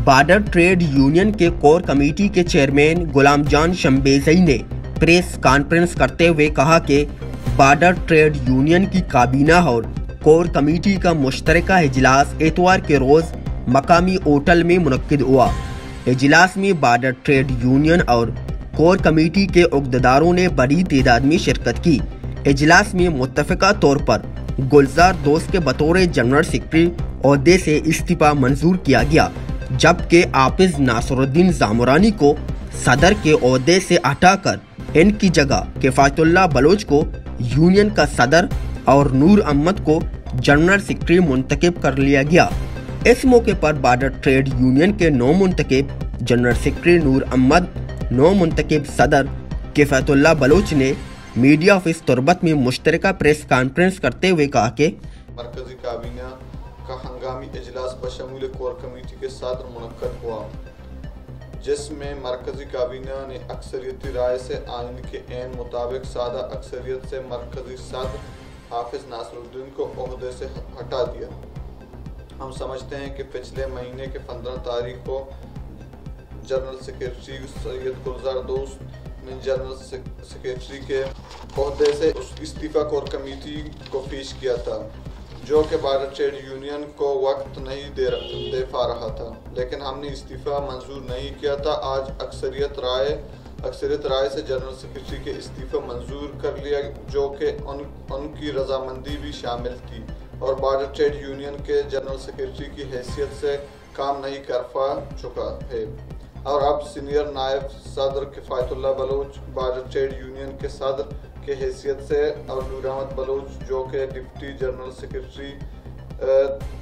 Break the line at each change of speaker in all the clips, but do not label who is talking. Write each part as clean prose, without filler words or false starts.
Border trade union के core committee के chairman गुलाम जान शम्बेज़ई ने प्रेस कॉन्फ्रेंस करते हुए कहा कि बॉर्डर ट्रेड यूनियन की काबीना और कोर कमेटी का मुश्तरका इजलास इतवार के रोज़ मकामी होटल में मुनक्किद हुआ। इजलास में बॉर्डर ट्रेड यूनियन और कोर कमेटी के उहदेदारों ने बड़ी तादाद में शिरकत की। इजलास में मुत्तफ़िका तौर पर गुलजार दोस्त के बतौर जनरल सेक्रेटरी ओहदे से इस्तीफ़ा मंजूर किया गया, जबकि हाफिज नासरुद्दीन जामुरानी को सदर के ओहदे से हटाकर इनकी जगह किफ़ायतुल्लाह बलोच को यूनियन का सदर और नूर अहमद को जनरल सेक्रेटरी मुंतखब कर लिया गया। इस मौके पर बॉर्डर ट्रेड यूनियन के नौ मुंतखब जनरल सेक्रेटरी नूर अहमद, नौ मुंतखब सदर किफ़ायतुल्लाह बलोच ने मीडिया ऑफिस तुरबत में मुश्तरका प्रेस कॉन्फ्रेंस करते हुए कहा कि
मरकजी काबीना का हंगामी इजलास बशमूल कोर कमेटी के साथ मुनक्कद हुआ, जिसमें मरकजी काबीना ने अक्सरियती राय से आइन के ऐन मुताबिक सादा अक्सरियत से मरकजी सदर हाफिज नासरुद्दीन को ओहदे से हटा दिया। हम समझते हैं कि पिछले महीने के 15 तारीख को जनरल सेक्रेटरी सैयद गुलजार दोस्त ने जनरल सेक्रेटरी के ओहदे से इस्तीफ़ा कोर कमेटी को पेश किया था, जो कि बॉर्डर ट्रेड यूनियन को वक्त नहीं दे पा रहा था, लेकिन हमने इस्तीफ़ा मंजूर नहीं किया था। आज अक्सरियत राय से जनरल सेक्रेटरी के इस्तीफ़ा मंजूर कर लिया, जो कि उनकी रजामंदी भी शामिल थी, और बॉर्डर ट्रेड यूनियन के जनरल सेक्रेटरी की हैसियत से काम नहीं कर पा चुका है, और अब सीनियर नायब सदर Kifayatullah Bloch border trade union के सदर के हैसियत से, और नूर अहमद बलोच जो कि डिप्टी जनरल सेक्रेटरी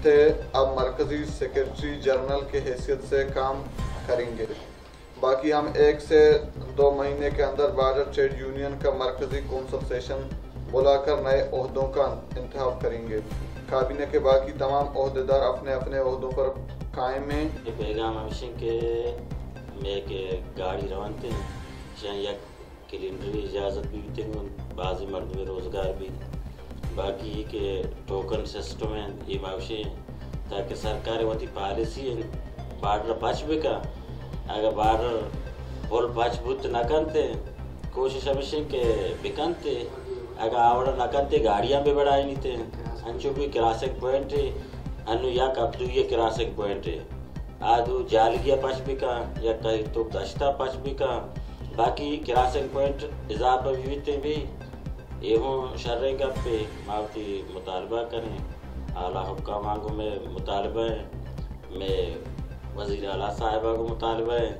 थे, अब मरकजी सेक्रेटरी जनरल के हैसियत से काम करेंगे। बाकी हम 1 से 2 महीने के अंदर बॉर्डर ट्रेड यूनियन का मरकजी कौंसल सेशन बुलाकर नए ओहदों का इंतखाब करेंगे। काबीना के बाकी तमाम ओहदेदार अपने अपने ओहदों पर कायम हैं।
पैगाम हमेशा के मैं के गाड़ी रवान थे या कैलेंडर इजाज़त भी थे, बाज़ी मर्द रोज़गार भी बाकी के टोकन सिस्टम है ये मावशे, ताकि सरकार वती पॉलिसी बॉर्डर पचबे का अगर बॉर्डर बोल पचबूत न करते कोशिश हमेशा के बिकनते अगर आवड़ न करते गाड़ियाँ भी बढ़ाई नहीं थे अंचो भी क्रॉसिंग पॉइंट है अनु या कब्दू ये क्रॉसिंग पॉइंट है आदू जालगिया पचबे का या कहीं तो दश्ता पचबे का बाकी क्रॉसिंग पॉइंट इजाफा भी एवं शर्रेगा पे मावती मुतालबा करें। आला हुक्कामांगो में मुतालबा है, मैं वज़ीर आला साहिबा को मुतालबा है,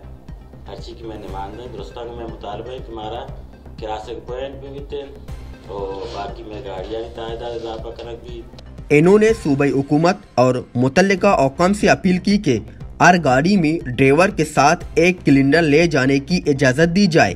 हर चीज़ की मैं नुमाइंदा दुरुस्तान में मुतालबा है कि हमारा क्रॉसिंग पॉइंट भी थे और बाकी में गाड़ियाँ तादाद इजाफा करें भी।
इन्होंने सूबाई हुकूमत और मुतल्लिका औकाम से अपील की कि हर गाड़ी में ड्राइवर के साथ एक कैलेंडर ले जाने की इजाज़त दी जाए,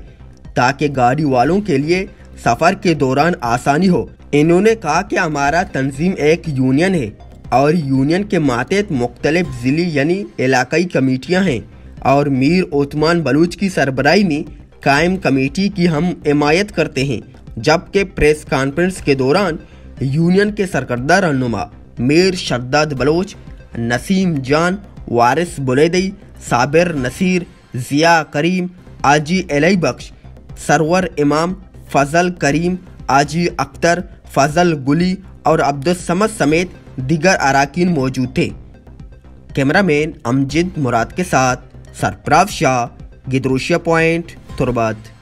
ताकि गाड़ी वालों के लिए सफ़र के दौरान आसानी हो। इन्होंने कहा कि हमारा तंजीम एक यूनियन है और यूनियन के मातहत मुख्तलिफ ज़िली यानी इलाकाई कमेटियाँ हैं, और मीर ओस्मान बलूच की सरबराही में कायम कमेटी की हम हिमायत करते हैं। जबकि प्रेस कॉन्फ्रेंस के दौरान यूनियन के सरकर्दा रहनुमा मीर शद्दाद बलोच, नसीम जान, वारिस बुलेदई, साबिर नसीर, ज़िया करीम, आजी एलाई बख्श, सरवर इमाम, फजल करीम, आजी अख्तर, फजल गुली और अब्दुल समद समेत दीगर अराकीन मौजूद थे। कैमरामैन अमजद मुराद के साथ सरफराज शाह, गिदरोशिया पॉइंट, तुरबत।